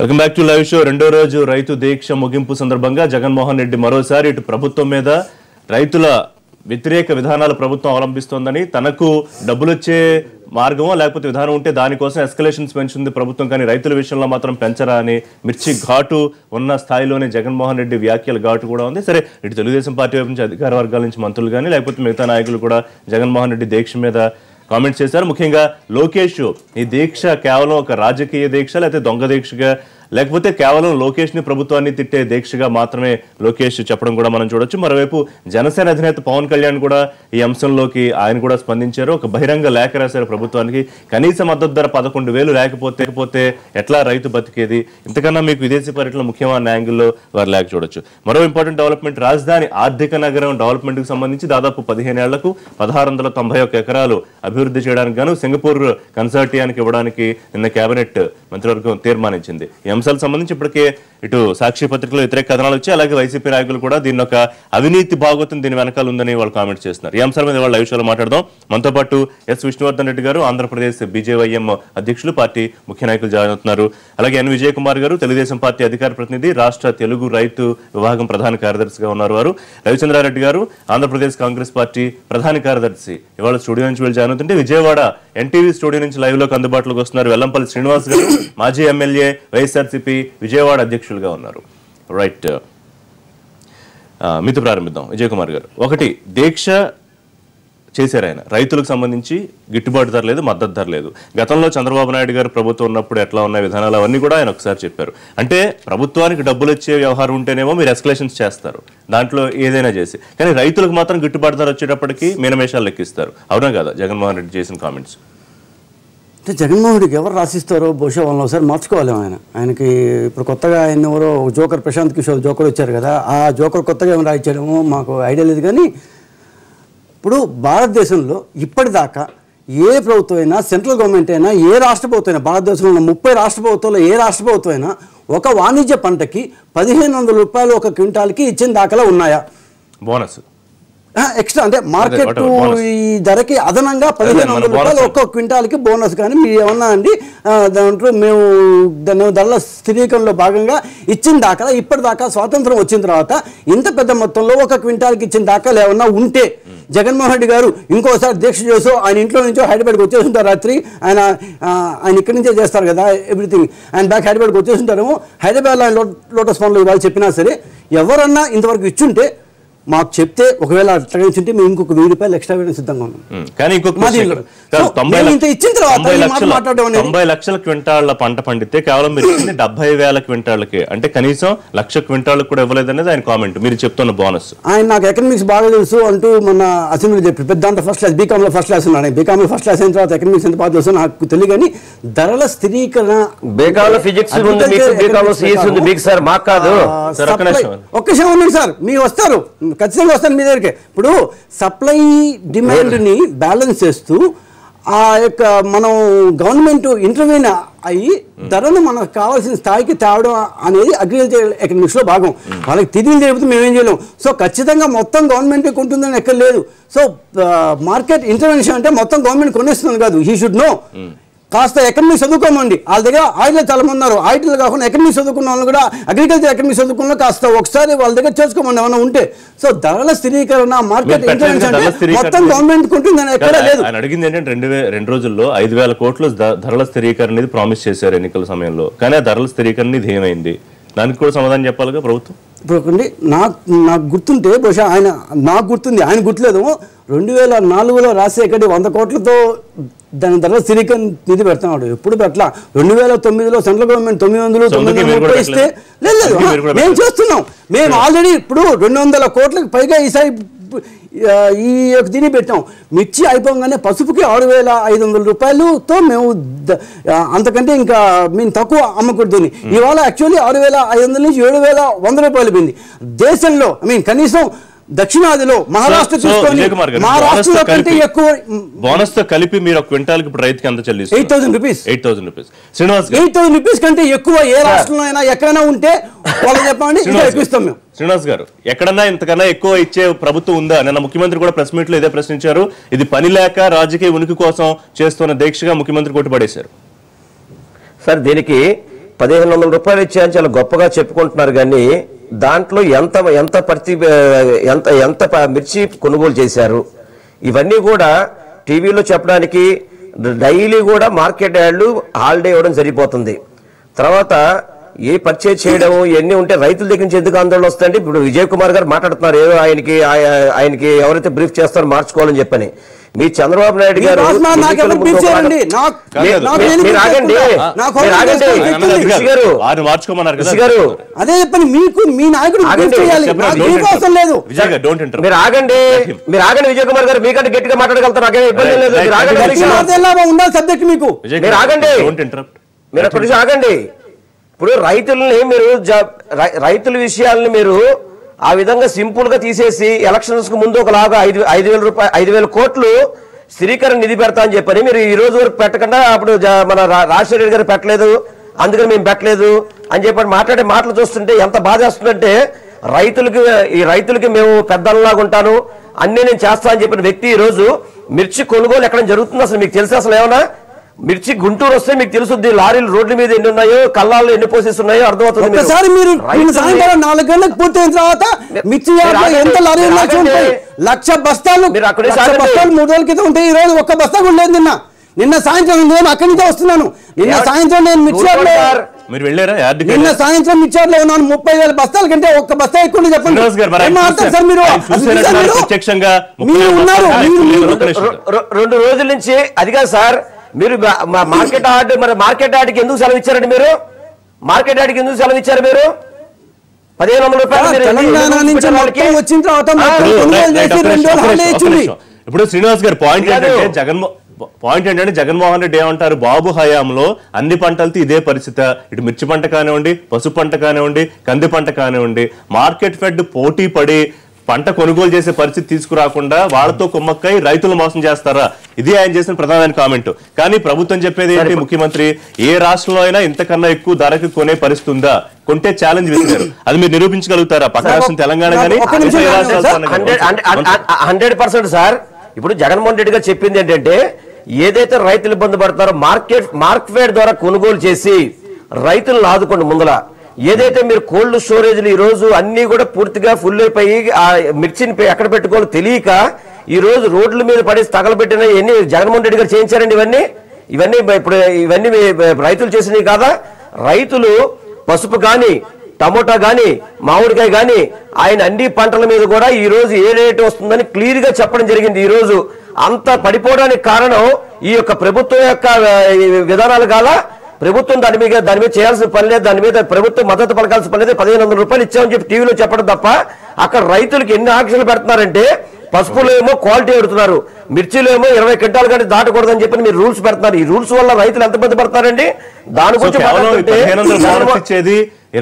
Welcome back to live show. రెండో రోజు రైతు దీక్ష ముగింపు సందర్భంగా జగన్మోహన్ రెడ్డి మరోసారి ఇటు ప్రభుత్వం మీద రైతుల వ్యతిరేక విధానాలు ప్రభుత్వం అవలంబిస్తోందని, తనకు డబ్బులు వచ్చే మార్గమో లేకపోతే విధానం ఉంటే దానికోసం ఎస్కలేషన్స్ పెంచుంది ప్రభుత్వం, కానీ రైతుల విషయంలో మాత్రం పెంచరా అని మిర్చి ఘాటు ఉన్న స్థాయిలోనే జగన్మోహన్ రెడ్డి వ్యాఖ్యల ఘాటు కూడా ఉంది. సరే, ఇటు తెలుగుదేశం పార్టీ వైపు నుంచి అధికార వర్గాల నుంచి మంత్రులు కానీ లేకపోతే మిగతా నాయకులు కూడా జగన్మోహన్ రెడ్డి దీక్ష మీద కామెంట్స్ చేశారు. ముఖ్యంగా లోకేష్ ఈ దీక్ష కేవలం ఒక రాజకీయ దీక్ష లేకపోతే దొంగ దీక్షగా, లేకపోతే కేవలం లోకేష్ ని ప్రభుత్వాన్ని తిట్టే దీక్షగా మాత్రమే లోకేష్ చెప్పడం కూడా మనం చూడొచ్చు. మరోవైపు జనసేన అధినేత పవన్ కళ్యాణ్ కూడా ఈ అంశంలోకి ఆయన కూడా స్పందించారు. ఒక బహిరంగ లేఖ రాశారు ప్రభుత్వానికి. కనీస మద్దతు ధర 11,000 లేకపోతే ఎట్లా రైతు బతికేది, ఇంతకన్నా మీకు విదేశీ పర్యటన ముఖ్యమైన యాంగిల్లో వారి లేఖ చూడొచ్చు. మరో ఇంపార్టెంట్ డెవలప్మెంట్, రాజధాని ఆర్థిక నగరం డెవలప్మెంట్ కి సంబంధించి దాదాపు 15 ఏళ్లకు 1691 ఎకరాలు అభివృద్ధి చేయడానికి గాను సింగపూర్ కన్సార్టియానికి ఇవ్వడానికి నిన్న కేబినెట్ మంత్రివర్గం తీర్మానించింది. ఈ అంశాలకు సంబంధించి ఇప్పటికే ఇటు సాక్షి పత్రికలో వ్యతిరేక కథనాలు వచ్చాయి. అలాగే వైసీపీ నాయకులు కూడా దీన్ని ఒక అవినీతి భాగోతం దీని వెనకాల ఉందని వాళ్ళు కామెంట్ చేస్తున్నారు. ఈ అంశాల మీద వాళ్ళు లైవ్ షోలో మాట్లాడదాం. మనతో పాటు ఎస్ విష్ణువర్ధన్ రెడ్డి గారు, ఆంధ్రప్రదేశ్ బీజేవైఎం అధ్యక్షులు, పార్టీ ముఖ్య నాయకులు జాయిన్ అవుతున్నారు. అలాగే ఎన్ విజయ్ కుమార్ గారు, తెలుగుదేశం పార్టీ అధికార ప్రతినిధి, రాష్ట్ర తెలుగు రైతు విభాగం ప్రధాన కార్యదర్శిగా ఉన్నారు వారు. రవిచంద్రారెడ్డి గారు, ఆంధ్రప్రదేశ్ కాంగ్రెస్ పార్టీ ప్రధాన కార్యదర్శి, ఇవాళ స్టూడియో నుంచి వీళ్ళు జాయిన్ అవుతుంటే విజయవాడ ఎన్టీవీ స్టూడియో నుంచి లైవ్ లోకి అందుబాటులోకి వస్తున్నారు వెల్లంపల్లి శ్రీనివాస్ గారు, మాజీ ఎమ్మెల్యే, వైఎస్ఆర్సీపీ విజయవాడ అధ్యక్షులుగా ఉన్నారు. రైట్, మీతో ప్రారంభిద్దాం. విజయ్ కుమార్ గారు, ఒకటి దీక్ష చేశారు ఆయన, రైతులకు సంబంధించి గిట్టుబాటు ధర లేదు, మద్దతు ధర లేదు. గతంలో చంద్రబాబు నాయుడు గారు ప్రభుత్వం ఉన్నప్పుడు ఎట్లా ఉన్న విధానాలు అవన్నీ కూడా ఆయన ఒకసారి చెప్పారు. అంటే ప్రభుత్వానికి డబ్బులు వచ్చే వ్యవహారం ఉంటేనేమో మీరు ఎస్కలేషన్స్ చేస్తారు, దాంట్లో ఏదైనా చేసి, కానీ రైతులకు మాత్రం గిట్టుబాటు ధర వచ్చేటప్పటికి మీనమేషాలు లెక్కిస్తారు. అవునా కదా జగన్మోహన్ రెడ్డి చేసిన కామెంట్స్? అంటే జగన్మోహన్ రెడ్డికి ఎవరు రాసిస్తారో బహుశా వాళ్ళని ఒకసారి మార్చుకోవాలి. ఆయనకి ఇప్పుడు కొత్తగా ఆయన ఎవరో జోకర్ ప్రశాంత్ కిషోర్ జోకర్ వచ్చారు కదా, ఆ జోకర్ కొత్తగా ఏమైనా రాయించడమో మాకు ఐడియా లేదు. కానీ ఇప్పుడు భారతదేశంలో ఇప్పటిదాకా ఏ ప్రభుత్వం అయినా, సెంట్రల్ గవర్నమెంట్ అయినా, ఏ రాష్ట్ర ప్రభుత్వం అయినా, భారతదేశంలో ఉన్న 30 రాష్ట్ర ప్రభుత్వాల్లో ఏ రాష్ట్ర ప్రభుత్వం అయినా ఒక వాణిజ్య పంటకి 1,500 రూపాయలు ఒక క్వింటాల్కి ఇచ్చిన దాఖలా ఉన్నాయా? బోనస్ ఎక్స్ట్రా అంటే మార్కెట్ ఈ ధరకి అదనంగా 1,500 రూపాయలు ఒక్కొక్క క్వింటాల్కి బోనస్ కానీ మీరు ఏమన్నా అండి దాంట్లో మేము దాని ధరల స్థిరీకరణలో భాగంగా ఇచ్చిన దాఖలా ఇప్పటిదాకా స్వాతంత్రం వచ్చిన తర్వాత ఇంత పెద్ద మొత్తంలో ఒక క్వింటాల్కి ఇచ్చిన దాఖలు ఏమన్నా ఉంటే జగన్మోహన్ రెడ్డి గారు ఇంకోసారి దీక్ష చేసో ఆయన ఇంట్లో నుంచో హైదరాబాద్కి వచ్చేస్తుంటారు. రాత్రి ఆయన ఇక్కడి నుంచే చేస్తారు కదా ఎవ్రీథింగ్, ఆయన బ్యాక్ హైదరాబాద్కి వచ్చేస్తుంటారేమో. హైదరాబాద్లో ఆయన లోటస్ ఫోన్లో ఇవాళ చెప్పినా సరే ఎవరన్నా ఇంతవరకు ఇచ్చుంటే మాకు చెప్తే, ఒకవేళ అట్లా ఇచ్చుంటే మేము ఇంకొక 1,000 రూపాయలు ఎక్స్ట్రా వేయడం సిద్ధంగా ఉన్నాం. కానీ 90 లక్షల క్వింటాళ్ల పంట పండితే కేవలం మీరు 70,000 క్వింటాళ్ళకి, అంటే కనీసం 1,00,000 క్వింటాళ్ళకి కూడా ఇవ్వలేదనేది ఆయన కామెంట్. మీరు చెప్తున్న బోనస్ ఆయన నాకు ఎకనామిక్స్ బాగా తెలుసు అంటూ మొన్న అసెంబ్లీ చెప్పి పెద్ద దాంట్లో ఫస్ట్ క్లాస్, బీకామ్లో ఫస్ట్ క్లాస్ ఉన్నాను. బీకామ్లో ఫస్ట్ క్లాస్ అయిన తర్వాత ఎకనామిక్స్ ఎంత బాగా తెలుసు నాకు తెలియదు. కానీ ధరల స్థిరీకరణ ఒక్క విషయం ఉండండి సార్, మీరు వస్తారు ఖచ్చితంగా వస్తాను మీ దగ్గరికి. ఇప్పుడు సప్లై డిమాండ్ని బ్యాలెన్స్ చేస్తూ ఆ యొక్క మనం గవర్నమెంట్ ఇంటర్వ్యూన్ అయ్యి ధరను మనకు కావాల్సిన స్థాయికి తేవడం అనేది అగ్రికల్చర్ ఎకనామిక్స్లో భాగం. వాళ్ళకి తిరిగి లేకపోతే మేమేం చేయలేం. సో ఖచ్చితంగా మొత్తం గవర్నమెంటే కొంటుందని ఎక్కడ లేదు. సో మార్కెట్ ఇంటర్వెన్షన్ అంటే మొత్తం గవర్నమెంట్ కొనేస్తుంది కాదు. He should know. కాస్త ఎకనామిక్స్ చదువుకోమండి, వాళ్ళ దగ్గర ఆయిల్లో చాలా మంది ఉన్నారు. ఆయిల్ కాకుండా ఎకనామిక్స్ చదువుకున్న వాళ్ళు కూడా అగ్రికల్చర్ ఎకనామిక్స్ చదువుకున్న కాస్త ఒకసారి వాళ్ళ దగ్గర చేసుకోమండి ఏమైనా ఉంటే. సో ధరల స్థిరీకరణ, మార్కెట్ ఇంటర్వెన్షన్ మొత్తం గవర్నమెంట్ కొంటుందని ఎక్కడ లేదు. ఆయన అడిగింది ఏంటంటే 2 రోజుల్లో 5,000 కోట్లు ధరల స్థిరీకరణ అనేది ప్రామిస్ చేశారు ఎన్నికల సమయంలో, కానీ ఆ ధరల స్థిరీకరణ ఇది ఏమైంది? దానికి కూడా సమాధానం చెప్పాలిగా ప్రభుత్వం. ఇప్పుడు నాకు గుర్తుంటే బహుశా నాకు గుర్తుంది, ఆయన గుర్తులేదు. 2004లో రాజశేఖర్ 100 కోట్లతో దాని ధరల స్థిరీకరణ నిధి పెడుతున్నాడు. ఎప్పుడు పెట్టలా. 2009లో సెంట్రల్ గవర్నమెంట్ 930 ఇస్తే లేదు మేము చేస్తున్నాం. మేము ఆల్రెడీ ఇప్పుడు 200 కోట్లకు పైగా ఈసారి ఈ దీన్ని పెట్టాం. మిర్చి అయిపోగానే పసుపుకి 6,500 రూపాయలతో మేము అంతకంటే ఇంకా మేము తక్కువ అమ్మకూడదని. ఇవాళ యాక్చువల్లీ 6,500 నుంచి 7,100 రూపాయలు పోయింది దేశంలో. కనీసం దక్షిణాదిలో మహారాష్ట్ర చూసుకొని మహారాష్ట్రలో కంటే ఎక్కువ బోనస్ తో కలిపి మీరు ఒక క్వింటాల్కి ఇప్పుడు రైతుకి ఎంత చెల్లిస్తారు? 8,000 రూపీస్. 8,000 రూపీస్. శ్రీనివాస్, 8,000 రూపీస్ కంటే ఎక్కువ ఏ రాష్ట్రంలో అయినా ఎక్కడైనా ఉంటే వాళ్ళు చెప్పండి, ఇస్తాం మేము. శ్రీనివాస్ గారు, ఎక్కడన్నా ఇంతకన్నా ఎక్కువ ఇచ్చే ప్రభుత్వం ఉందా? నిన్న ముఖ్యమంత్రి కూడా ప్రెస్ మీట్ లో ఇదే ప్రశ్నించారు. ఇది పని లేక రాజకీయ ఉనికి కోసం చేస్తున్న దీక్షగా ముఖ్యమంత్రి కొట్టుపడేశారు. సార్ దీనికి 1500 రూపాయలు ఇచ్చాయని చాలా గొప్పగా చెప్పుకుంటున్నారు, కానీ దాంట్లో ఎంత ఎంత ఎంత ఎంత మిర్చి కొనుగోలు చేశారు ఇవన్నీ కూడా టీవీలో చెప్పడానికి డైలీ కూడా మార్కెట్ యార్డ్లు హాలిడే ఇవ్వడం సరిపోతుంది. తర్వాత ఏ పర్చేజ్ చేయడం ఇవన్నీ ఉంటే రైతుల దగ్గర నుంచి ఎందుకు ఆందోళన వస్తాయంటే, ఇప్పుడు విజయ్ కుమార్ గారు మాట్లాడుతున్నారు ఏదో ఆయనకి ఎవరైతే బ్రిఫ్ చేస్తారో మార్చుకోవాలని చెప్పని. మీ చంద్రబాబు నాయుడు గారు అదే చెప్పండి, మీకు మీ నాయకుడు మీరు ఆగండి విజయ్ కుమార్ గారు, మీకంటే గట్టిగా మాట్లాడగలుగుతారు, నాకేం ఇబ్బంది లేదు. ఉండాలి సబ్జెక్ట్ మీకు. మీరు ఆగండి, మీరు ఒక్క నిమిషం ఆగండి. ఇప్పుడు రైతుల్ని మీరు రైతుల విషయాలని మీరు ఆ విధంగా సింపుల్ గా తీసేసి ఎలక్షన్స్ కు ముందు ఒకలాగా 5,000 కోట్లు స్థిరీకరణ నిధి పెడతా అని చెప్పని మీరు ఈ రోజు వరకు పెట్టకుండా అప్పుడు మన రాజశేఖర రెడ్డి గారు పెట్టలేదు, అందుకని మేము పెట్టలేదు అని చెప్పి మాట్లాడే మాటలు చూస్తుంటే ఎంత బాధ వేస్తుందంటే, రైతులకి మేము పెద్దలాగా ఉంటాను అన్ని నేను చేస్తా అని చెప్పిన వ్యక్తి ఈ రోజు మిర్చి కొనుగోలు ఎక్కడ జరుగుతుందో అసలు మీకు తెలిసి అసలు ఏమన్నా? మిర్చి గుంటూరు వస్తే మీకు తెలుసుద్ది, లారీలు రోడ్ల మీద ఎన్ని ఉన్నాయో, కళ్ళాల్లో ఎన్ని పోసేసి ఉన్నాయో అర్థమవుతుంది. ఒకసారి మీరు సాయంత్రం 4 గంటలకు పూర్తయిన తర్వాత మిర్చి ఎంత లారీ 1,00,000 బస్తాలు 3 రోజుల క్రితం ఉంటాయి, ఈ రోజు ఒక్క బస్తా కూడా లేదు. నిన్న సాయంత్రం నేను అక్కడి నుంచే వస్తున్నాను. నిన్న సాయంత్రం నేను మిర్చి నిన్న సాయంత్రం మిర్చిలో ఉన్నాను. 30,000 బస్తాల కంటే ఒక్క బస్తా ఎక్కువ చెప్పండి సార్. మీరు 2 రోజుల నుంచి అది కాదు సార్, మీరు మార్కెట్ యార్డ్ మార్కెట్ ఎందుకు సెలవు ఇచ్చారండి? మీరు మార్కెట్ యార్డ్కి ఎందుకు సెలవు ఇచ్చారు? మీరు 1,500 రూపాయలు వచ్చిన తర్వాత ఇప్పుడు శ్రీనివాస్ గారు పాయింట్ ఏంటంటే జగన్మోహన్ రెడ్డి ఏమంటారు, బాబు హయాంలో అన్ని పంటలతో ఇదే పరిస్థితి, ఇటు మిర్చి పంట కానివ్వండి, పసుపు పంట కానివ్వండి, కంది పంట కానివ్వండి, మార్కెట్ ఫెడ్ పోటీ పడి పంట కొనుగోలు చేసే పరిస్థితి తీసుకురాకుండా వాళ్ళతో కుమ్మక్కై రైతులు మోసం చేస్తారా? ఇది ఆయన చేసిన ప్రధానమైన కామెంట్. కానీ ప్రభుత్వం చెప్పేది ఏంటి, ముఖ్యమంత్రి ఏ రాష్ట్రంలో అయినా ఇంతకన్నా ఎక్కువ ధరకు కొనే పరిస్థితి ఉందా, కొంటే ఛాలెంజ్ విసిరారు. అది మీరు నిరూపించగలుగుతారా? పక్క రాష్ట్రం తెలంగాణ కానీ 100% సార్. ఇప్పుడు జగన్మోహన్ రెడ్డి గారు చెప్పింది ఏంటంటే, ఏదైతే రైతులు ఇబ్బంది పడతారో మార్కెట్ ద్వారా కొనుగోలు చేసి రైతులను ఆదుకోండి. ముందల ఏదైతే మీరు కోల్డ్ స్టోరేజ్లు ఈ రోజు అన్ని కూడా పూర్తిగా ఫుల్ అయిపోయి ఆ మిర్చిని ఎక్కడ పెట్టుకోవాలో తెలియక ఈ రోజు రోడ్ల మీద పడేసి తగలబెట్టిన ఎన్ని జగన్మోహన్ రెడ్డి గారు చేయించారండి. ఇవన్నీ ఇప్పుడు ఇవన్నీ రైతులు చేసినవి కాదా? రైతులు పసుపు గాని, టమోటా గాని, మామిడికాయ గాని ఆయన అన్ని పంటల మీద కూడా ఈ రోజు ఏ రేటు వస్తుందని క్లియర్ గా చెప్పడం జరిగింది. ఈ రోజు అంత పడిపోవడానికి కారణం ఈ యొక్క ప్రభుత్వం యొక్క విధానాలు కాదా? ప్రభుత్వం దాని మీద చేయాల్సిన పని లేదు, దాని మీద ప్రభుత్వం మద్దతు పలకాల్సిన పని లేదు. 1,500 రూపాయలు ఇచ్చామని చెప్పి టీవీలో చెప్పడం తప్ప అక్కడ రైతులకు ఎన్ని ఆంక్షలు పెడుతున్నారంటే, పసుపులో ఏమో క్వాలిటీ పెడుతున్నారు, మిర్చిలో ఏమో 20 క్వింటాలు కానీ దాటకూడదని చెప్పి మీరు రూల్స్ పెడుతున్నారు. ఈ రూల్స్ వల్ల రైతులు ఎంత మంది పడతారండి? దాని గురించి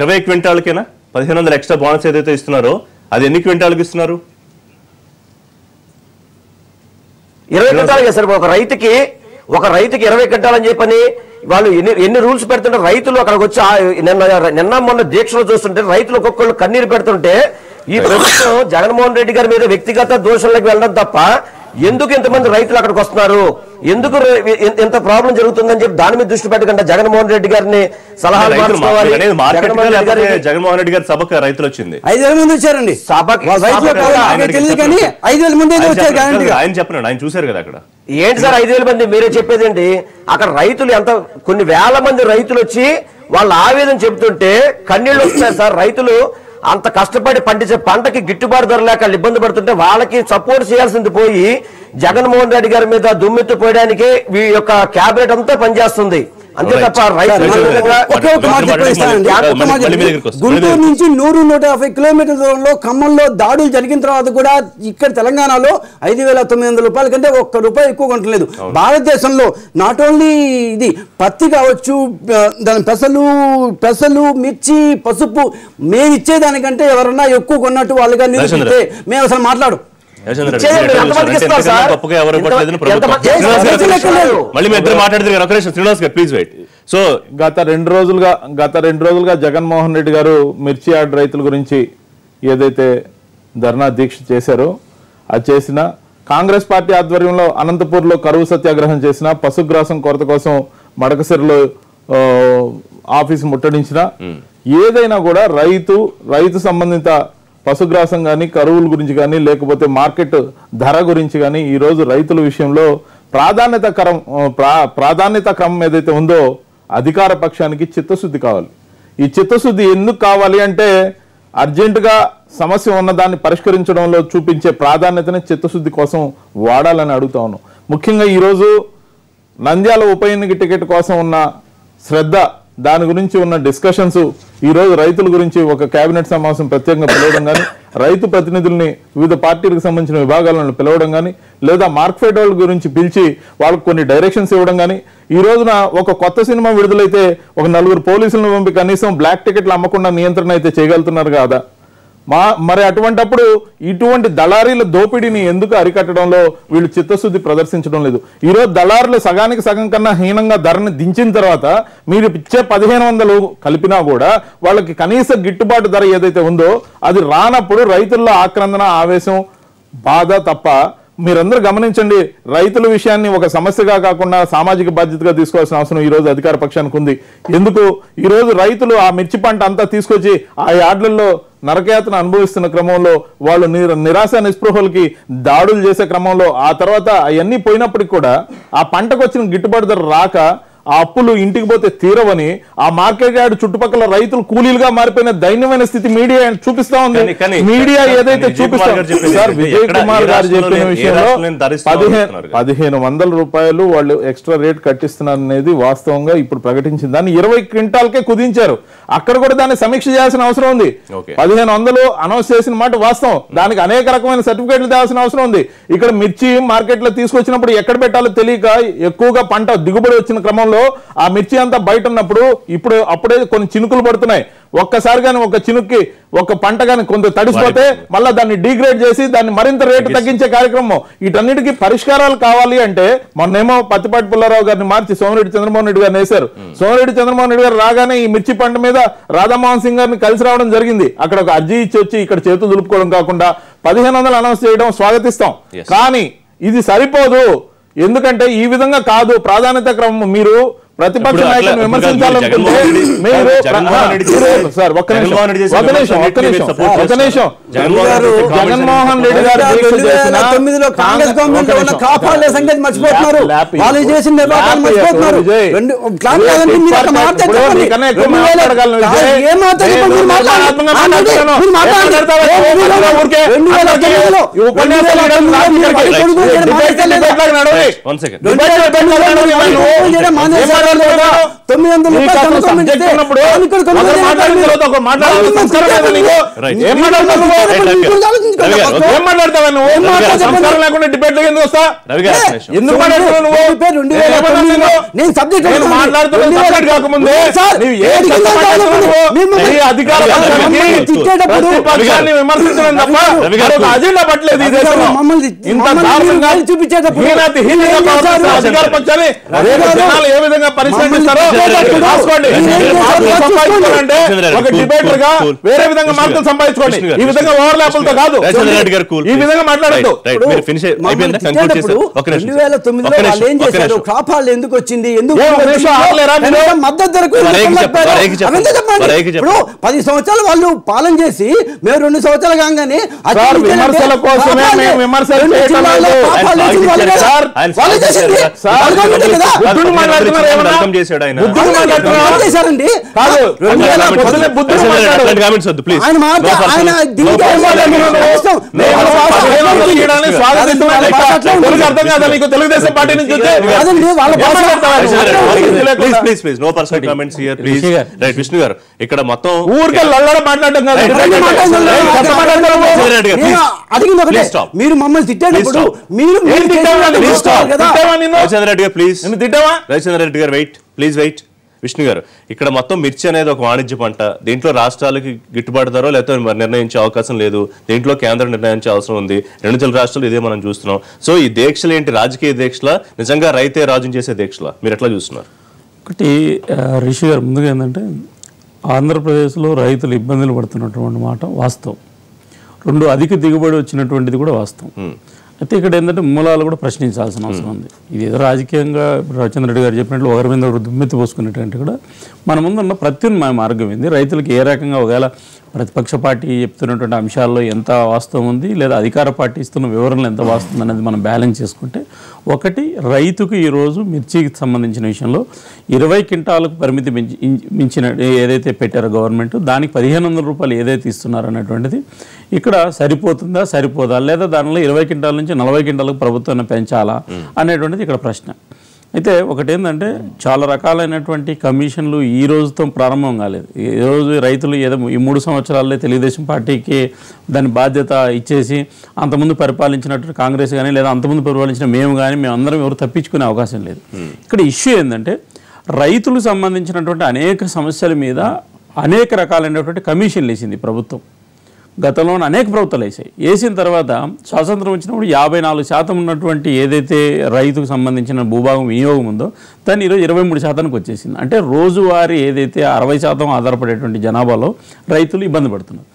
20 క్వింటాలకేనా 1,500 ఎక్స్ట్రా బోనస్ ఏదైతే ఇస్తున్నారో అది ఎన్ని క్వింటాలకు ఇస్తున్నారు? 20 క్వింటాలు సార్. ఒక రైతుకి 20 క్వింటాలని చెప్పని వాళ్ళు ఎన్ని రూల్స్ పెడుతుంటే రైతులు అక్కడికి వచ్చి నిన్న మొన్న దీక్షలో చూస్తుంటే రైతులు ఒక్కొక్కళ్ళు కన్నీరు పెడుతుంటే ఈ ప్రభుత్వం జగన్మోహన్ రెడ్డి గారి మీద వ్యక్తిగత దోషంలోకి వెళ్ళడం తప్ప ఎందుకు ఇంతమంది రైతులు అక్కడికి వస్తున్నారు, ఎందుకు ఎంత ప్రాబ్లం జరుగుతుందని చెప్పి దాని మీద దృష్టి పెట్టకుండా జగన్మోహన్ రెడ్డి గారిని సలహాలు మార్చుకోవాలి. జగన్మోహన్ రెడ్డి గారి సభకు రైతులు వచ్చింది 5,000 మంది వచ్చారండి. ఆయన చెప్పండి, ఆయన చూశారు కదా అక్కడ. ఏంటి సార్ 5,000 మంది? మీరే చెప్పేదండి. అక్కడ రైతులు కొన్ని వేల మంది రైతులు వచ్చి వాళ్ళ ఆవేదన చెబుతుంటే కన్నీళ్ళు వస్తున్నాయి సార్. రైతులు అంత కష్టపడి పండించే పంటకి గిట్టుబాటు ధర లేక ఇబ్బంది పడుతుంటే వాళ్ళకి సపోర్ట్ చేయాల్సింది పోయి జగన్మోహన్ రెడ్డి గారి మీద దుమ్మెత్తి పోయడానికి ఈ యొక్క క్యాబినెట్ అంతా పనిచేస్తుంది. అంతే తప్ప గుంటూరు నుంచి 100-150 కిలోమీటర్ల దూరంలో ఖమ్మంలో దాడులు జరిగిన తర్వాత కూడా ఇక్కడ తెలంగాణలో 5,900 రూపాయల కంటే ₹1 ఎక్కువ కొనట్లేదు. భారతదేశంలో నాట్ ఓన్లీ ఇది పత్తి కావచ్చు, దాని పెసలు, మిర్చి, పసుపు మేము ఇచ్చేదానికంటే ఎవరన్నా ఎక్కువ కొన్నట్టు వాళ్ళుగా నిరూపిస్తే మేము అసలు మాట్లాడు. సో గత రెండు రోజులుగా జగన్మోహన్ రెడ్డి గారు మిర్చి యార్డ్ రైతుల గురించి ఏదైతే ధర్నా దీక్ష చేశారో అది చేసిన, కాంగ్రెస్ పార్టీ ఆధ్వర్యంలో అనంతపూర్లో కరువు సత్యాగ్రహం చేసిన, పశుగ్రాసం కొరత కోసం మడకసిరలో ఆఫీస్ ముట్టడించినా ఏదైనా కూడా రైతు సంబంధిత పశుగ్రాసం కానీ కరువుల గురించి కానీ లేకపోతే మార్కెట్ ధర గురించి కానీ ఈరోజు రైతుల విషయంలో ప్రాధాన్యత క్రమం ఏదైతే ఉందో అధికార పక్షానికి చిత్తశుద్ధి కావాలి. ఈ చిత్తశుద్ధి ఎందుకు కావాలి అంటే అర్జెంటుగా సమస్య ఉన్నదాన్ని పరిష్కరించడంలో చూపించే ప్రాధాన్యతని చిత్తశుద్ధి కోసం వాడాలని అడుగుతా ఉన్నాం. ముఖ్యంగా ఈరోజు నంద్యాల ఉప ఎన్నిక టికెట్ కోసం ఉన్న శ్రద్ధ, దాని గురించి ఉన్న డిస్కషన్స్, ఈరోజు రైతుల గురించి ఒక కేబినెట్ సమావేశం ప్రత్యేకంగా పిలవడం కానీ, రైతు ప్రతినిధుల్ని వివిధ పార్టీలకు సంబంధించిన విభాగాలను పిలవడం కానీ, లేదా మార్కెట్ వాళ్ళ గురించి పిలిచి వాళ్ళకు కొన్ని డైరెక్షన్స్ ఇవ్వడం కానీ, ఈ రోజున ఒక కొత్త సినిమా విడుదలైతే ఒక 4 పోలీసులను పంపి కనీసం బ్లాక్ టికెట్లు అమ్మకుండా నియంత్రణ అయితే చేయగలుగుతున్నారు కదా. మరి అటువంటప్పుడు ఇటువంటి దళారీల దోపిడీని ఎందుకు అరికట్టడంలో వీళ్ళు చిత్తశుద్ధి ప్రదర్శించడం లేదు? ఈరోజు దళారులు సగానికి సగం కన్నా హీనంగా ధరని దించిన తర్వాత మీరు ఇచ్చే 1500 కలిపినా కూడా వాళ్ళకి కనీస గిట్టుబాటు ధర ఏదైతే ఉందో అది రానప్పుడు రైతుల్లో ఆక్రందన, ఆవేశం, బాధ తప్ప మీరందరూ గమనించండి. రైతుల విషయాన్ని ఒక సమస్యగా కాకుండా సామాజిక బాధ్యతగా తీసుకోవాల్సిన అవసరం ఈ రోజు అధికార పక్షానికి ఉంది. ఎందుకు ఈరోజు రైతులు ఆ మిర్చి పంట అంతా తీసుకొచ్చి ఆ యార్డులలో నరకయాతన అనుభవిస్తున్న క్రమంలో వాళ్ళు నిరాశ నిస్పృహలకి దాడులు చేసే క్రమంలో ఆ తర్వాత అవన్నీ పోయినప్పటికీ కూడా ఆ పంటకు వచ్చిన గిట్టుబాటు ధర రాక ఆ అప్పులు ఇంటికి పోతే తీరవని ఆ మార్కెట్ యార్డ్ చుట్టుపక్కల రైతులు కూలీలుగా మారిపోయిన దైన్యమైన స్థితి మీడియా చూపిస్తా ఉంది. మీడియా ఏదైతే చూపిస్తా సార్, విజయ్ కుమార్ గారు చెప్పిన విషయంలో 1500 రూపాయలు వాళ్ళు ఎక్స్ట్రా రేట్ కట్టిస్తున్నారు అనేది వాస్తవంగా ఇప్పుడు ప్రకటించింది. దాన్ని 20 క్వింటాల్కే కుదించారు. అక్కడ కూడా దాన్ని సమీక్ష చేయాల్సిన అవసరం ఉంది. 1500 అనౌన్స్ చేసిన మాట వాస్తవం, దానికి అనేక రకమైన సర్టిఫికేట్లు తేవాల్సిన అవసరం ఉంది. ఇక్కడ మిర్చి మార్కెట్ లో తీసుకొచ్చినప్పుడు ఎక్కడ పెట్టాలో తెలియక ఎక్కువగా పంట దిగుబడి వచ్చిన క్రమంలో ఆ మిర్చి అంతా బయట ఉన్నప్పుడు అప్పుడే కొన్ని చినుకులు పడుతున్నాయి. ఒక్కసారి కానీ ఒక చినుక్కి ఒక పంట కానీ కొంత తడిసిపోతే మళ్ళీ దాన్ని డిగ్రేడ్ చేసి దాన్ని మరింత రేటు తగ్గించే కార్యక్రమం. వీటన్నిటికీ పరిష్కారాలు కావాలి అంటే మొన్నేమో పత్తిపాటి పుల్లారావు గారిని మార్చి సోమిరెడ్డి చంద్రమోహన్ రెడ్డి గారిని వేశారు. సోమిరెడ్డి చంద్రమోహన్ రెడ్డి గారు రాగానే ఈ మిర్చి పంట మీద రాధామోహన్ సింగ్ గారిని కలిసి రావడం జరిగింది. అక్కడ ఒక అర్జీ ఇచ్చి వచ్చి ఇక్కడ చేతులు దులుపుకోవడం కాకుండా 1500 అనౌన్స్ చేయడం స్వాగతిస్తాం. కానీ ఇది సరిపోదు. ఎందుకంటే ఈ విధంగా కాదు ప్రాధాన్యత క్రమం. మీరు ప్రతిపక్ష నాయకులను విమర్శించాలనుకుంటే జగన్మోహన్ రెడ్డి గారు కాంగ్రెస్ గవర్నమెంట్ ఉన్న కాపాడే సంగతి మర్చిపోతున్నారు. వాళ్ళు చేసిన నిర్వాహకాలు మర్చిపోతున్నారు. అజెండా పట్టలేదు. చూపించేటప్పుడు ఏ విధంగా పరిష్కరిస్తారో ఒక డిబేటర్ గా వేరే విధంగా మార్కులు సంపాదించుకోండి. ఈ విధంగా ఓవర్లాపులతో కాదు, ఈ విధంగా మాట్లాడద్దు. 2009లో ఏం చేశారు? కాపాడు ఎందుకు వచ్చింది? ఎందుకు మద్దతు ధరకు? ఇప్పుడు 10 సంవత్సరాలు వాళ్ళు పాలన చేసి మేము 2 సంవత్సరాలు కాగానే విమర్శల కోసమే మేము విమర్శలు తెలుగుదేశం పార్టీ నుంచి విష్ణు గారు ఇక్కడ మొత్తం ఊరికే లల్లడం మాట్లాడటం కాదు. మీరు మమ్మల్ని తిట్టేటప్పుడు రవిచంద్రరెడ్డి గారు ప్లీజ్ వెయిట్. విష్ణు గారు ఇక్కడ మొత్తం మిర్చి అనేది ఒక వాణిజ్య పంట. దీంట్లో రాష్ట్రాలకి గిట్టుబాటు ధర లేకపోతే నిర్ణయించే అవకాశం లేదు. దీంట్లో కేంద్రం నిర్ణయించే అవసరం ఉంది. 2 తెలుగు రాష్ట్రాలు ఇదే మనం చూస్తున్నాం. సో ఈ దీక్షలు ఏంటి? రాజకీయ దీక్షల, నిజంగా రైతే రాజుని చేసే దీక్షల? మీరు ఎట్లా చూస్తున్నారు? ఒకటి రిషి గారు, ముందుగా ఏంటంటే ఆంధ్రప్రదేశ్లో రైతులు ఇబ్బందులు పడుతున్నటువంటి మాట వాస్తవం. 2 అధిక దిగుబడి వచ్చినటువంటిది కూడా వాస్తవం. అయితే ఇక్కడ ఏంటంటే మూలాలు కూడా ప్రశ్నించాల్సిన అవసరం ఉంది. ఇది ఏదో రాజకీయంగా రవిచంద్ర రెడ్డి గారు చెప్పినట్లు ఒకరి మీద ఒకరు దుమ్మెత్తి పోసుకునేటువంటి కూడా మన ముందున్న ప్రత్యామ్నాయ మార్గం ఏంది, రైతులకు ఏ రకంగా ఒకవేళ ప్రతిపక్ష పార్టీ చెప్తున్నటువంటి అంశాల్లో ఎంత వాస్తవం ఉంది లేదా అధికార పార్టీ ఇస్తున్న వివరణలు ఎంత వాస్తవం అనేది మనం బ్యాలెన్స్ చేసుకుంటే, ఒకటి రైతుకు ఈరోజు మిర్చికి సంబంధించిన విషయంలో 20 క్వింటాలకు పరిమితి మించిన ఏదైతే పెట్టారో గవర్నమెంట్, దానికి 1500 రూపాయలు ఏదైతే ఇస్తున్నారో అనేటువంటిది ఇక్కడ సరిపోతుందా సరిపోదా, లేదా దానిలో 20 క్వింటాల నుంచి 40 క్వింటాలకు ప్రభుత్వాన్ని పెంచాలా అనేటువంటిది ఇక్కడ ప్రశ్న. అయితే ఒకటి ఏంటంటే చాలా రకాలైనటువంటి కమిషన్లు ఈ రోజుతో ప్రారంభం కాలేదు. ఈ రోజు రైతులు ఏదో ఈ 3 సంవత్సరాల్లో తెలుగుదేశం పార్టీకి దాని బాధ్యత ఇచ్చేసి అంతకుముందు పరిపాలించినట్టు కాంగ్రెస్ కానీ లేదా అంతకుముందు పరిపాలించిన మేము కానీ మేమందరం ఎవరు తప్పించుకునే అవకాశం లేదు. ఇక్కడ ఇష్యూ ఏంటంటే రైతులకు సంబంధించినటువంటి అనేక సమస్యల మీద అనేక రకాలైనటువంటి కమిషన్లు వేసింది ప్రభుత్వం. గతంలో అనేక ప్రభుత్వాలు వేసిన తర్వాత స్వాతంత్రం వచ్చినప్పుడు 54% ఉన్నటువంటి ఏదైతే రైతుకు సంబంధించిన భూభాగం వినియోగం ఉందో దాన్ని ఈరోజు 23%కి వచ్చేసింది. అంటే రోజువారీ ఏదైతే 60% ఆధారపడేటువంటి జనాభాలో రైతులు ఇబ్బంది పడుతున్నారు.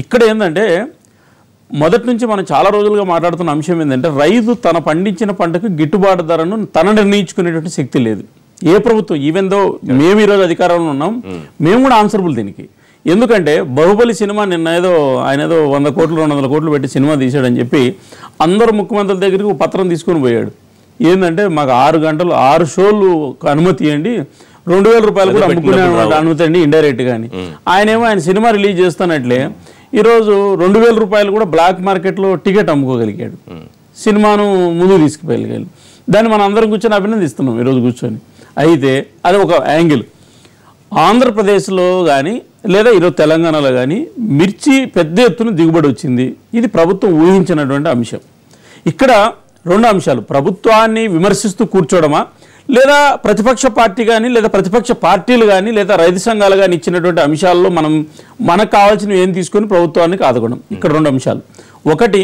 ఇక్కడ ఏంటంటే మొదటి నుంచి మనం చాలా రోజులుగా మాట్లాడుతున్న అంశం ఏంటంటే రైతు తన పండించిన పంటకు గిట్టుబాటు ధరను తన నిర్ణయించుకునేటువంటి శక్తి లేదు. ఏ ప్రభుత్వం, ఈవెన్ దో మేము ఈరోజు అధికారంలో ఉన్నాం, మేము కూడా ఆన్సరబుల్ దీనికి. ఎందుకంటే బాహుబలి సినిమా నిన్న ఆయన ఏదో 100 కోట్లు 200 కోట్లు పెట్టి సినిమా తీసాడని చెప్పి అందరూ ముఖ్యమంత్రుల దగ్గరికి ఒక పత్రం తీసుకొని పోయాడు. ఏంటంటే మాకు 6 గంటలు 6 షోలు అనుమతి ఇవ్వండి, 2000 రూపాయలు కూడా అమ్ముకునే అనుమతి అండి ఇండైరెక్ట్ గాని. ఆయనేమో ఆయన సినిమా రిలీజ్ చేస్తున్నట్లే ఈరోజు 2000 రూపాయలు కూడా బ్లాక్ మార్కెట్లో టికెట్ అమ్ముకోగలిగాడు, సినిమాను ముందుకు తీసుకుపోగలిగాడు. దాన్ని మనం అందరం కూర్చొని అభినందిస్తున్నాం ఈరోజు కూర్చొని. అయితే అది ఒక యాంగిల్. ఆంధ్రప్రదేశ్లో కానీ లేదా ఈరోజు తెలంగాణలో కానీ మిర్చి పెద్ద ఎత్తున దిగుబడి వచ్చింది. ఇది ప్రభుత్వం ఊహించినటువంటి అంశం. ఇక్కడ 2 అంశాలు, ప్రభుత్వాన్ని విమర్శిస్తూ కూర్చోవడమా లేదా ప్రతిపక్ష పార్టీ కానీ లేదా ప్రతిపక్ష పార్టీలు కానీ లేదా రైతు సంఘాలు కానీ ఇచ్చినటువంటి అంశాల్లో మనకు కావాల్సినవి ఏం తీసుకొని ప్రభుత్వానికి ఆదుకోవడం. ఇక్కడ 2 అంశాలు. ఒకటి,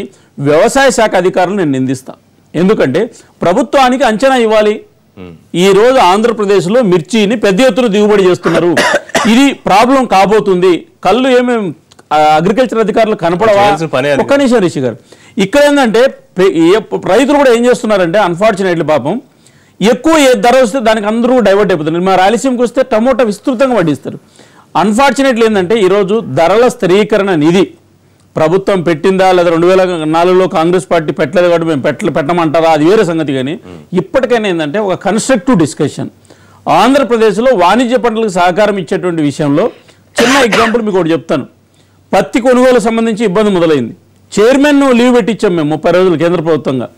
వ్యవసాయ శాఖ అధికారులు నేను నిందిస్తా. ఎందుకంటే ప్రభుత్వానికి అంచనా ఇవ్వాలి. ఈ రోజు ఆంధ్రప్రదేశ్లో మిర్చిని పెద్ద ఎత్తున దిగుబడి చేస్తున్నారు, ఇది ప్రాబ్లం కాబోతుంది. కళ్ళు ఏమేమి అగ్రికల్చర్ అధికారులు కనపడవా? ఒక్క నిమిషం రిషి గారు, ఇక్కడ ఏంటంటే రైతులు కూడా ఏం చేస్తున్నారంటే అన్ఫార్చునేట్లీ పాపం ఎక్కువ ధర వస్తే దానికి అందరూ డైవర్ట్ అయిపోతున్నారు. మా రాయలసీమకి వస్తే టమోటా విస్తృతంగా వడ్డిస్తారు. అన్ఫార్చునేట్లీ ఏంటంటే ఈరోజు ధరల స్థిరీకరణ నిధి ప్రభుత్వం పెట్టిందా లేదా 2004లో కాంగ్రెస్ పార్టీ పెట్టలేదు కాబట్టి మేము పెట్టమంటారా, అది వేరే సంగతి. కానీ ఇప్పటికైనా ఏంటంటే ఒక కన్స్ట్రక్టివ్ డిస్కషన్. ఆంధ్రప్రదేశ్లో వాణిజ్య పంటలకు సహకారం ఇచ్చేటువంటి విషయంలో చిన్న ఎగ్జాంపుల్ మీకు ఒకటి చెప్తాను. పత్తి కొనుగోలు సంబంధించి ఇబ్బంది మొదలైంది. చైర్మన్ లీవ్ పెట్టించాం మేము 30 రోజులు కేంద్ర ప్రభుత్వంగా.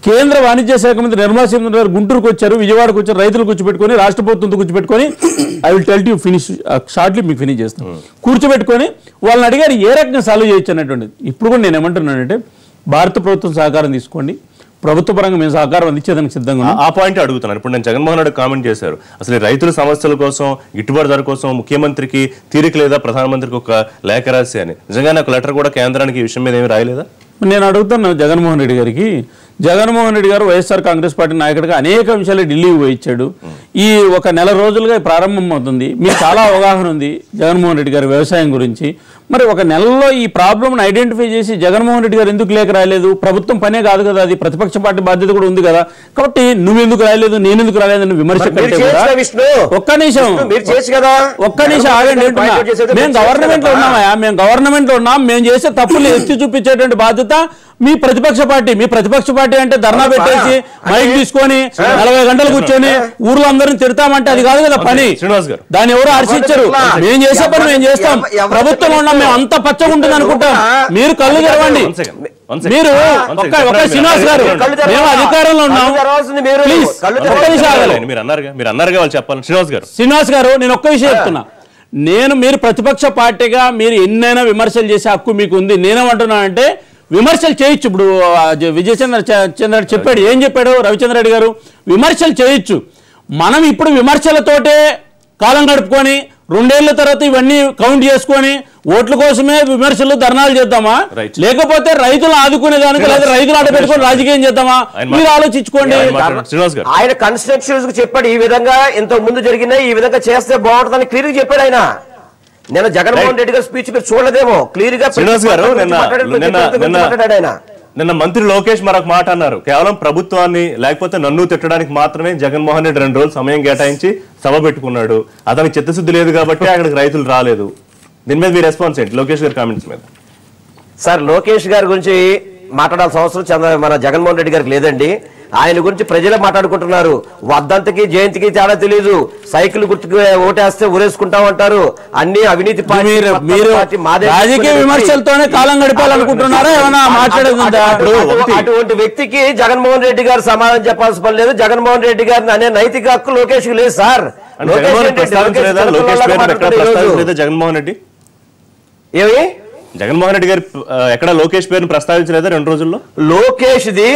కేంద్ర వాణిజ్య శాఖ మంత్రి నిర్మలా సీతారామన్ గారు గుంటూరుకు వచ్చారు, విజయవాడకు వచ్చారు, రైతులు కూర్చోబెట్టుకొని రాష్ట్ర ప్రభుత్వంతో కూర్చోబెట్టుకొని I will tell you finish shortly మీకు ఫినిష్ చేస్తాం కూర్చోబెట్టుకొని వాళ్ళని అడిగారు ఏ రకంగా సాల్వ్ చేయొచ్చు అనేటువంటిది. ఇప్పుడు కూడా నేను ఏమంటున్నానంటే భారత ప్రభుత్వం సహకారం తీసుకోండి, ప్రభుత్వ పరంగా మేము సహకారం అందించేదానికి సిద్ధంగా. ఆ పాయింట్ అడుగుతున్నాను. ఇప్పుడు నేను జగన్మోహన్ రెడ్డి కామెంట్ చేశారు, అసలు రైతుల సమస్యల కోసం గిట్టుబాటు ధర కోసం ముఖ్యమంత్రికి తీరిక లేదా, ప్రధానమంత్రికి ఒక లేఖ రాసి అని. నిజంగానే ఒక లెటర్ కూడా కేంద్రానికి ఈ విషయం మీద ఏమి రాయలేదా? నేను అడుగుతాను జగన్మోహన్ రెడ్డి గారికి. జగన్మోహన్ రెడ్డి గారు వైఎస్ఆర్ కాంగ్రెస్ పార్టీ నాయకుడిగా అనేక అంశాలు ఢిల్లీకి పోయి ఇచ్చాడు. ఈ ఒక నెల రోజులుగా ప్రారంభం అవుతుంది. మీకు చాలా అవగాహన ఉంది జగన్మోహన్ రెడ్డి గారి వ్యవసాయం గురించి. మరి ఒక నెలలో ఈ ప్రాబ్లంను ఐడెంటిఫై చేసి జగన్మోహన్ రెడ్డి గారు ఎందుకు లేఖ రాయలేదు? ప్రభుత్వం పనే కాదు కదా, అది ప్రతిపక్ష పార్టీ బాధ్యత కూడా ఉంది కదా. కాబట్టి నువ్వు ఎందుకు రాయలేదు, నేను ఎందుకు రాలేదని విమర్శ కంటే ఒక్క నిమిషం ఆగండి. మేము గవర్నమెంట్ లో ఉన్నామా? మేము గవర్నమెంట్ లో ఉన్నాం. మేము చేసే తప్పులు ఎత్తి చూపించేటువంటి బాధ్యత మీ ప్రతిపక్ష పార్టీ. మీ ప్రతిపక్ష పార్టీ అంటే ధర్నా పెట్టేసి మైక్ తీసుకొని 40 గంటలు కూర్చొని ఊర్లో అందరిని తిడతామంటే అది కాదు కదా పని. దాన్ని ఎవరు హర్షించరు. మేము చేసే పని మేము చేస్తాం. ప్రభుత్వంలో ఉన్నాం, మేము అంత పచ్చగా ఉంటుంది అనుకుంటాం. మీరు కళ్ళు తెరవండి. మీరు శ్రీనివాస్ గారు, మేము అధికారంలో ఉన్నాం. శ్రీనివాస్ గారు, నేను ఒక్క విషయం చెప్తున్నా. మీరు ప్రతిపక్ష పార్టీగా మీరు ఎన్నైనా విమర్శలు చేసే హక్కు మీకు ఉంది. నేనేమంటున్నానంటే విమర్శలు చేయొచ్చు. ఇప్పుడు చంద్ర చెప్పాడు, ఏం చెప్పాడు రవిచంద్ర రెడ్డి గారు, విమర్శలు చేయొచ్చు. మనం ఇప్పుడు విమర్శలతోటే కాలం గడుపుకొని 2 ఏళ్ల తర్వాత ఇవన్నీ కౌంట్ చేసుకొని ఓట్ల కోసమే విమర్శలు ధర్నాలు చేద్దామా, లేకపోతే రైతులు ఆదుకునే దానికి లేదా రైతులు ఆట పెట్టుకొని రాజకీయం చేద్దామా? మీరు ఆలోచించుకోండి. ఆయన కన్స్ట్రక్షన్స్ చెప్పాడు, ఈ విధంగా ఇంతకు ముందు జరిగినాయి, ఈ విధంగా చేస్తే బాగుంటుందని క్లియర్ గా చెప్పాడు ఆయన. నేను జగన్మోహన్ రెడ్డి గారి స్పీచ్ మీరు చూడలేదేమో, క్లియర్ గా శ్రీనివాస్ గారు నిన్న నిన్న మంత్రి లోకేష్ మరొక మాట అన్నారు, కేవలం ప్రభుత్వాన్ని లేకపోతే నన్ను తిట్టడానికి మాత్రమే జగన్మోహన్ రెడ్డి 2 రోజులు సమయం కేటాయించి సభ పెట్టుకున్నాడు, అతనికి చిత్తశుద్ధి లేదు కాబట్టి అక్కడికి రైతులు రాలేదు. దీని మీద మీ రెస్పాన్స్ ఏంటి లోకేష్ గారి కామెంట్స్ మీద? సార్ లోకేష్ గారి గురించి మాట్లాడాల్సిన అవసరం మన జగన్మోహన్ రెడ్డి గారికి లేదండి. ఆయన గురించి ప్రజలే మాట్లాడుకుంటున్నారు. వర్ధంతికి జయంతికి తేడా తెలియదు, సైకిల్ గుర్తుకు ఓటేస్తే ఊరేసుకుంటామంటారు, అన్ని అవినీతి రాజకీయ విమర్శలతోనే కాలం గడిపాలనుకుంటున్నారా? ఏమైనా మాట్లాడేది? అటువంటి వ్యక్తికి జగన్మోహన్ రెడ్డి గారు సమాధానం చెప్పాల్సిన పని లేదు. జగన్మోహన్ రెడ్డి గారిని అనే నైతిక హక్కు లోకేష్ లేదు సార్. జగన్మోహన్ రెడ్డి ఏమి జగన్మోహన్ రెడ్డి గారు ఎక్కడ లోకేష్ పేరును ప్రస్తావించలేదా 2 రోజుల్లో? లోకేష్ ది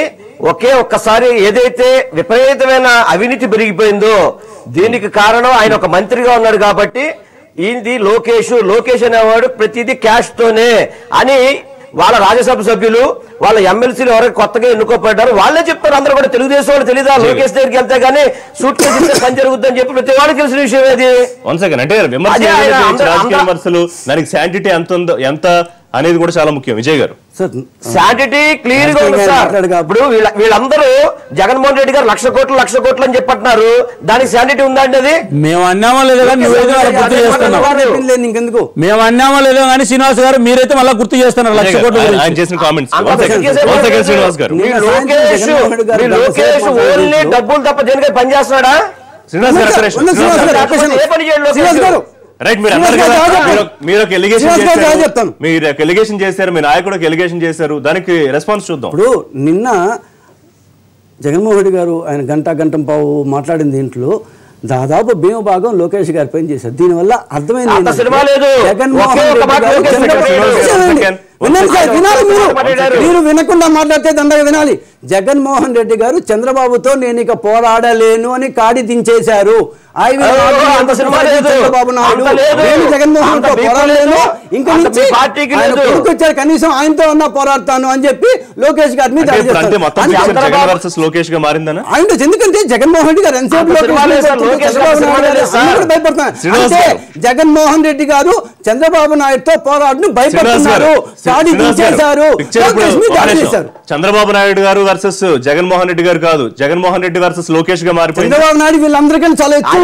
ఒక్కసారి ఏదైతే విపరీతమైన అవినీతి పెరిగిపోయిందో దీనికి కారణం ఆయన ఒక మంత్రిగా ఉన్నాడు కాబట్టి ఇది లోకేష్ అనేవాడు ప్రతిదీ క్యాష్ తోనే అని వాళ్ళ రాజ్యసభ సభ్యులు వాళ్ళ ఎమ్మెల్సీలు ఎవరైనా కొత్తగా ఎన్నుకోబడ్డారు వాళ్ళే చెప్తారు. అందరూ కూడా తెలుగుదేశం వాళ్ళు తెలీదా లోకేష్ దగ్గరికి వెళ్తే గానీ సూట్ కేసు పని జరుగుతుందని చెప్పి ప్రతి వాళ్ళకి తెలిసిన విషయం అది. అంటే విమర్శలు దానికి శాంటిటీ ఎంత అనేది కూడా చాలా ముఖ్యం. విజయ్ గారు శాంటిటీ క్లియర్ గా ఉంది సార్. ఇప్పుడు వీళ్ళందరూ జగన్మోహన్ రెడ్డి గారు 1,00,000 కోట్లు అని చెప్పంటున్నారు, దానికి శాంటిటీ ఉందా అండి? అది మేము అన్నామో లేదో కానీ మేము అన్నామో లేదో కానీ శ్రీనివాస్ గారు మీరైతే మళ్ళీ గుర్తు చేస్తున్నారు 1,00,000 కోట్లు ఆయన చేసిన కామెంట్స్. శ్రీనివాస్ గారు లోకేష్ ఓన్లీ డబ్బులు తప్ప దేనికై పని చేస్తున్నాడా? శ్రీనివాస్ గారు ఏ పని చేయడు రైట్. మీరు ఒక ఎలిగేషన్ చేశారు, మీ నాయకుడు ఒక ఎలిగేషన్ చేశారు, దానికి రెస్పాన్స్ చూద్దాం. ఇప్పుడు నిన్న జగన్మోహన్ రెడ్డి గారు ఆయన గంటం పావు మాట్లాడిన దీంట్లో దాదాపు భీమభాగం లోకేష్ గారి పైన చేశారు. దీనివల్ల అర్థమైంది మీరు వినకుండా మాట్లాడితే దండగా వినాలి. జగన్మోహన్ రెడ్డి గారు చంద్రబాబుతో నేను ఇక పోరాడలేను అని కాడి దించేశారు. చంద్రబాబు నాయుడు నేను జగన్మోహన్ తో పోరాడలేను, ఇంకా నుంచి కొడుకొచ్చారు కనీసం ఆయనతో ఉన్నా పోరాడతాను అని చెప్పి లోకేష్ గారి మీద ఎందుకంటే జగన్మోహన్ రెడ్డి గారు ఎంతసేపు భయపడుతున్నారు. జగన్మోహన్ రెడ్డి గారు చంద్రబాబు నాయుడుతో పోరాడును భయపడుతున్నారు, కాడి దించేశారు. చంద్రబాబు నాయుడు గారు వర్సెస్ జగన్మోహన్ రెడ్డి గారు కాదు, జగన్మోహన్ రెడ్డి వర్సెస్ లోకేష్ గా మారిపోయింది. చంద్రబాబు నాయుడు వీళ్ళందరికీ చాలా ఎక్కువ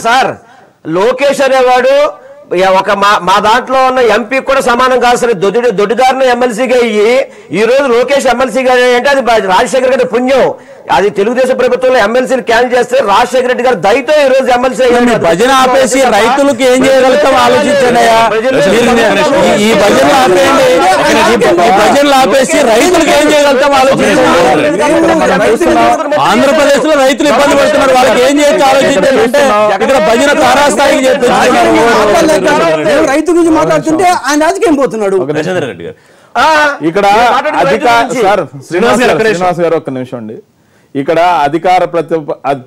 సార్. లోకేష్ అనేవాడు ఒక మా దాంట్లో ఉన్న ఎంపీ కూడా సమానం కాదు సార్. దొడ్డిదారిన ఎమ్మెల్సీగా అయ్యి ఈ రోజు లోకేష్ ఎమ్మెల్సీగా అంటే అది రాజశేఖర్ గారి పుణ్యం. అది తెలుగుదేశం ప్రభుత్వంలో ఎమ్మెల్సీలు క్యాన్సిల్ చేస్తే రాజశేఖర రెడ్డి గారు దయతో ఈ రోజు ఎమ్మెల్సీ భజన ఆపేసి రైతులకు ఏం చేయగలుగుతాం ఆలోచించండి. ఈ భజనలు ఆపేయండి, ఈ భజనలు ఆపేసి రైతులకు ఏం చేయగలుగుతాం ఆలోచించండి. ఆంధ్రప్రదేశ్ లో రైతులు ఇబ్బంది పడుతున్నారు, వాళ్ళకి ఏం చేయొచ్చు ఆలోచించండి. అంటే ఇక్కడ భజన తారాస్థాయికి చెప్తున్నారు. రైతు గురించి మాట్లాడుతుంటే ఆయన రాజకీయం పోతున్నాడు. ఇక్కడ శ్రీనివాస్ గారు ఒక్క నిమిషం అండి. ఇక్కడ అధికార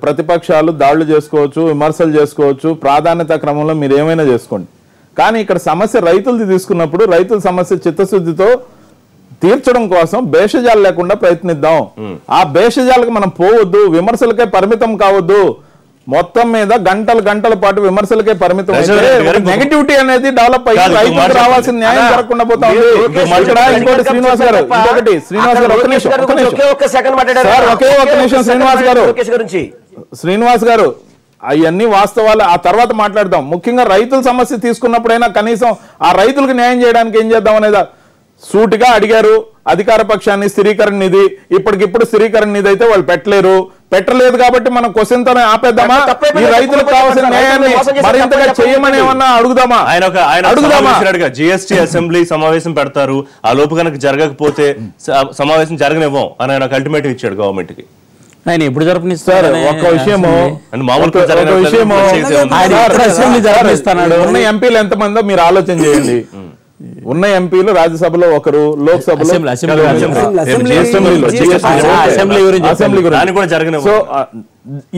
ప్రతిపక్షాలు దాడులు చేసుకోవచ్చు, విమర్శలు చేసుకోవచ్చు, ప్రాధాన్యత క్రమంలో మీరు ఏమైనా చేసుకోండి. కానీ ఇక్కడ సమస్య రైతులది తీసుకున్నప్పుడు రైతుల సమస్య చిత్తశుద్ధితో తీర్చడం కోసం భేషజాలు లేకుండా ప్రయత్నిద్దాం. ఆ భేషజాలకు మనం పోవద్దు, విమర్శలకే పరిమితం కావద్దు. మొత్తం మీద గంటల పాటు విమర్శలకే పరిమితం నెగటివిటీ అనేది డెవలప్ అయ్యి రైతులకు రావాల్సిన న్యాయం జరగకుండా పోతా ఉంది. ఇంకోటి శ్రీనివాస్ గారు, ఇంకొకటి శ్రీనివాస్ గారు ఒక్క నిమిషం శ్రీనివాస్ గారు అవన్నీ వాస్తవాలు ఆ తర్వాత మాట్లాడదాం. ముఖ్యంగా రైతుల సమస్య తీసుకున్నప్పుడైనా కనీసం ఆ రైతులకు న్యాయం చేయడానికి ఏం చేద్దాం అనేది సూటిగా అడిగారు. అధికార పక్షాన్ని స్థిరీకరణ నిధి ఇప్పటికిప్పుడు స్థిరీకరణ నిధి అయితే వాళ్ళు పెట్టలేదు కాబట్టి మనం క్వశ్చన్ తోనే ఆపేద్దామా? ఈ రైతులకు కావాల్సిన న్యాయాన్ని మరింతగా చేయమని ఏమన్నా అడుగుదామా? జిఎస్టీ అసెంబ్లీ సమావేశం పెడతారు, ఆ లోపు కనుక జరగకపోతే సమావేశం జరగనివ్వం అని ఆయన అల్టిమేటివ్ ఇచ్చాడు గవర్నమెంట్ కి. ఆయన ఎప్పుడు జరపనిస్తారు? ఒక విషయము ఉన్న ఎంపీలు ఎంతమందో మీరు ఆలోచన చేయండి. ఉన్న ఎంపీలు రాజ్యసభలో ఒకరు, లోక్సభలో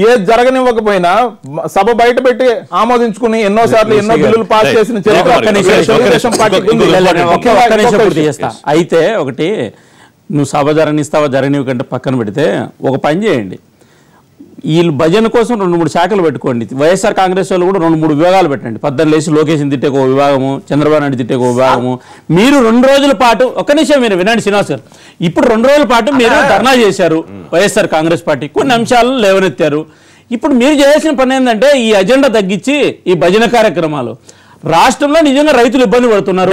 ఏ జరగనివ్వకపోయినా సభ బయట పెట్టి ఆమోదించుకుని ఎన్నోసార్లు ఎన్నో బిల్లులు పాస్ చేసిన అయితే ఒకటి నువ్వు సభ జరగనిస్తావా జరగనివ్వకంటే పక్కన పెడితే ఒక పని చేయండి. వీళ్ళు భజన కోసం 2-3 శాఖలు పెట్టుకోండి. వైఎస్ఆర్ కాంగ్రెస్ వాళ్ళు కూడా 2-3 విభాగాలు పెట్టండి. పద్దరు లేచి లోకేష్ని తిట్టేకో విభాగము, చంద్రబాబు నాయుడు తిట్టేకో విభాగము. మీరు 2 రోజుల పాటు, ఒక్క నిమిషం మీరు వినండి శ్రీనివాస్ గారు, ఇప్పుడు 2 రోజుల పాటు మీరు ధర్నా చేశారు. వైఎస్ఆర్ కాంగ్రెస్ పార్టీ కొన్ని అంశాలను లేవనెత్తారు. ఇప్పుడు మీరు చేయాల్సిన పని ఏంటంటే ఈ అజెండా తగ్గించి ఈ భజన కార్యక్రమాలు, రాష్ట్రంలో నిజంగా రైతులు ఇబ్బంది పడుతున్నారు.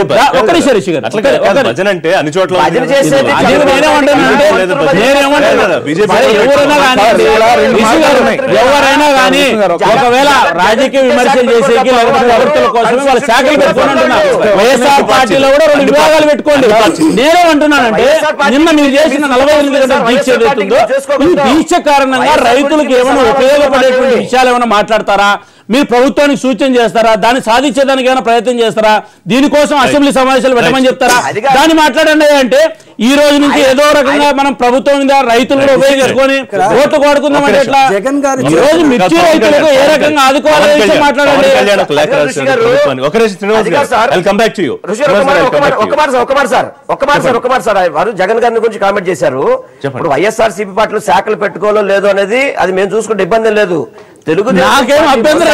ఎవరైనా కానీ ఒకవేళ రాజకీయ విమర్శలు చేసేకి లేకపోతే కోసమే వాళ్ళ శాఖలు పెట్టుకుంటున్నారు. వైఎస్ఆర్ పార్టీలో కూడా 2 విభాగాలు పెట్టుకోండి. నేనేమంటున్నానంటే నిన్న మీరు చేసిన 48 గంటల దీక్ష ఏదైతుందో ఈ దీక్ష కారణంగా రైతులకు ఏమైనా ఉపయోగపడేటువంటి విషయాలు ఏమైనా మాట్లాడతారా? మీరు ప్రభుత్వానికి సూచన చేస్తారా? దాన్ని సాధించేదానికి ఏమైనా ప్రయత్నం చేస్తారా? దీనికోసం అసెంబ్లీ సమావేశాలు పెట్టమని చెప్తారా? దాన్ని మాట్లాడండి. అంటే ఈ రోజు నుంచి ఏదో రకంగా మనం ప్రభుత్వం మీద రైతులు కూడా ఉపయోగించుకొని ఓట్లు కొడుకుందాం అంటే ఎట్లా? ఈ రోజు మిర్చి రైతులకు ఏ రకంగా ఆదుకోవాలని మాట్లాడండి. జగన్ గారి గురించి కామెంట్ చేశారు. ఇప్పుడు వైఎస్ఆర్సీపీ పార్టీలో శాఖలు పెట్టుకోవాలో లేదో అనేది అది మేము చూసుకుంటే ఇబ్బంది లేదు. నాకేం అభ్యంతరం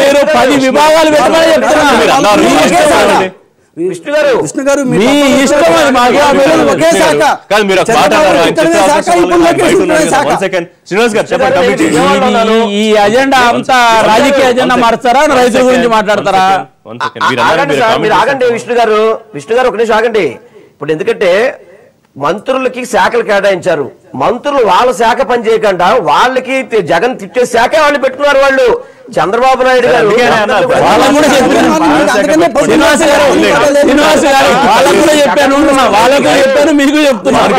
మీరు 10 విభాగాలు పెట్టమని చెప్తున్నారు. విష్ణు గారు మీ ఇష్టం ఈ అజెండా అంతా రాజకీయ అజెండా మారుస్తారా, రైతుల గురించి మాట్లాడతారా? మీరు ఆగండి విష్ణు గారు ఒక నిమిషం ఆగండి. ఇప్పుడు ఎందుకంటే మంత్రులకి శాఖలు కేటాయించారు. మంత్రులు వాళ్ళ శాఖ పని చేయకుండా వాళ్ళకి జగన్ తిట్టే శాఖ వాళ్ళు పెట్టుకున్నారు. వాళ్ళు చంద్రబాబు నాయుడు గారు మీకు చెప్తున్నారు.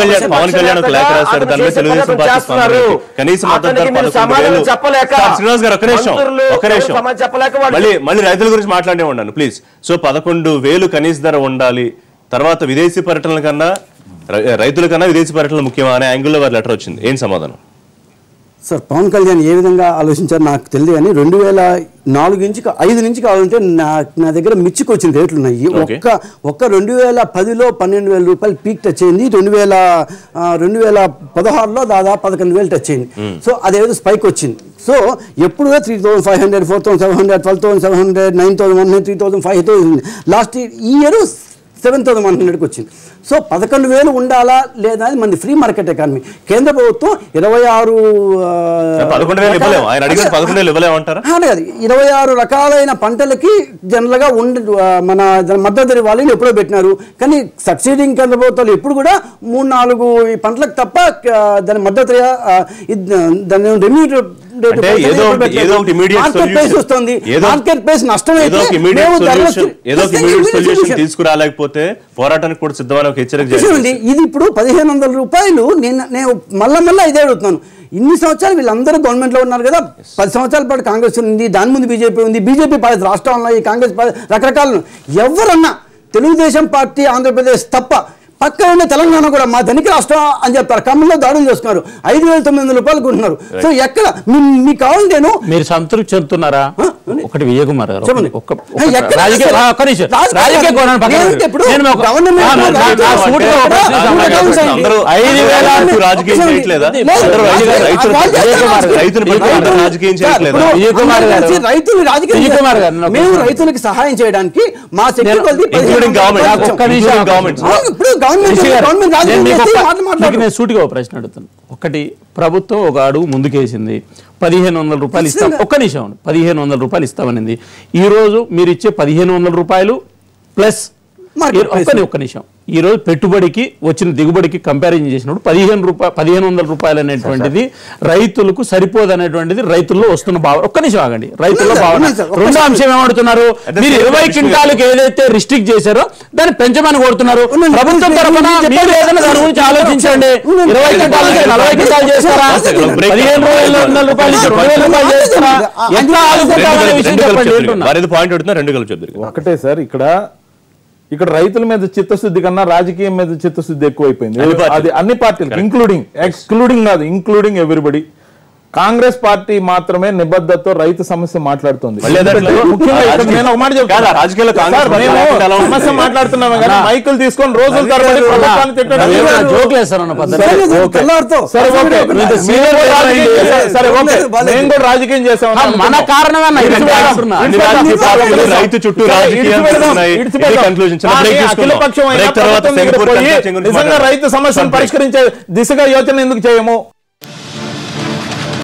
మళ్ళీ రైతుల గురించి మాట్లాడే ఉన్నాను ప్లీజ్. సో 11,000 కనీస ధర ఉండాలి. తర్వాత విదేశీ పర్యటనల కన్నా రైతుల కన్నా విదేశీ పర్యటనలు ముఖ్యమా అనే యాంగిల్లో వారి లెటర్ వచ్చింది. ఏం సమాధానం సార్? పవన్ కళ్యాణ్ ఏ విధంగా ఆలోచించారు నాకు తెలియదు, కానీ 2004 నుంచి 5 నుంచి కావాలంటే నా దగ్గర మిర్చికి వచ్చిన రేట్లు ఉన్నాయి. ఒక్క 2010లో 12,000 రూపాయలు పీక్ టచ్ అయింది. 2016లో దాదాపు 11,000 టచ్ అయింది. సో అదేదో స్పైక్ వచ్చింది. సో ఎప్పుడు 3,500, 4,700, 12,700, 9,100, 3,000, 5,000. లాస్ట్ ఇయర్ 7,100కి వచ్చింది. సో 11,000 ఉండాలా లేదా అని మనది ఫ్రీ మార్కెట్ ఎకానమీ. కేంద్ర ప్రభుత్వం 26 రకాలైన పంటలకి జనరల్గా మన మద్దతు ధర వాళ్ళని ఎప్పుడో పెట్టినారు. కానీ సబ్సిడింగ్ కేంద్ర ప్రభుత్వాలు ఎప్పుడు కూడా 3-4 పంటలకు తప్ప దాని మద్దతు దాని రెమ్యూనరేట్ తీసుకురాలేకపోతే పోరాటానికి కూడా సిద్ధమైన ఒక హెచ్చరిక. ఇది ఇప్పుడు 1,500 రూపాయలు. నేను మళ్ళా ఇదే అడుగుతున్నాను. ఇన్ని సంవత్సరాలు వీళ్ళందరూ గవర్నమెంట్ లో ఉన్నారు కదా. 10 సంవత్సరాల పాటు కాంగ్రెస్ ఉంది, దాని ముందు బీజేపీ ఉంది. బీజేపీ పార్టీ రాష్ట్రాల్లో ఈ కాంగ్రెస్ రకరకాల ఎవరన్నా తెలుగుదేశం పార్టీ ఆంధ్రప్రదేశ్ తప్ప పక్క ఉండే తెలంగాణ కూడా మా ధనిక రాష్ట్రం అని చెప్తారు. ఖమ్మంలో దాడులు చేస్తున్నారు, 5,900 రూపాయలు కొంటున్నారు. సో ఎక్కడ మీకు కావాలంటేను మీరు సంతృప్తి చెందుతున్నారా? ఒకటి విజయకుమార్ గారు రైతులకు సహాయం చేయడానికి మా శక్తి నేను సూటిగా ప్రశ్న అడుగుతాను. ఒకటి, ప్రభుత్వం ఒక అడుగు ముందుకేసింది, 1,500 రూపాయలు ఇస్తాం. ఒక్క నిమిషం, 1,500 రూపాయలు ఇస్తామనింది. ఈ రోజు మీరు ఇచ్చే 1,500 రూపాయలు ప్లస్ ఒక్క నిమిషం, ఈ రోజు పెట్టుబడికి వచ్చిన దిగుబడికి కంపారిజన్ చేసినప్పుడు 1,500 రూపాయలు అనేటువంటిది రైతులకు సరిపోదు అనేటువంటిది రైతుల్లో వస్తున్న భావన. ఒక్క నిమిషం ఆగండి. రైతుల్లో భావన. రెండో అంశం ఏమడుతున్నారు, మీరు 20 క్వింటాలకు ఏదైతే రిస్ట్రిక్ట్ చేశారో దాన్ని పెంచమని కోరుతున్నారు. ప్రభుత్వం తరఫున మీరు ఏదైనా దాని గురించి ఆలోచించండి. 20 క్వింటాలకి 40 క్వింటాలు చేస్తారా? 1,500 రూపాయలు 2,000 రూపాయలు చేస్తారా? ఎట్లా ఆలోచించాలనే విషయం చెప్పండి. ఒకటే సార్, ఇక్కడ రైతుల మీద చిత్తశుద్ధి కన్నా రాజకీయం మీద చిత్తశుద్ధి ఎక్కువైపోయింది. అది అన్ని పార్టీలు, ఇంక్లూడింగ్ ఎక్స్క్లూడింగ్ కాదు, ఇంక్లూడింగ్ ఎవ్రీబడి. కాంగ్రెస్ పార్టీ మాత్రమే నిబద్ధతతో రైతు సమస్య మాట్లాడుతుంది. ముఖ్యంగా నేను ఒక మాట చెప్తాను. రాజకీయాల్లో సమస్య మాట్లాడుతున్నాము కానీ మైకులు తీసుకొని రోజుల తరబడి ప్రభుత్వాన్ని తిట్టడం మేము కూడా రాజకీయం చేసాం. మన కారణమే రైతు చుట్టూ అఖిలపక్షం నిజంగా రైతు సమస్యను పరిష్కరించే దిశగా యోచన ఎందుకు చేయము?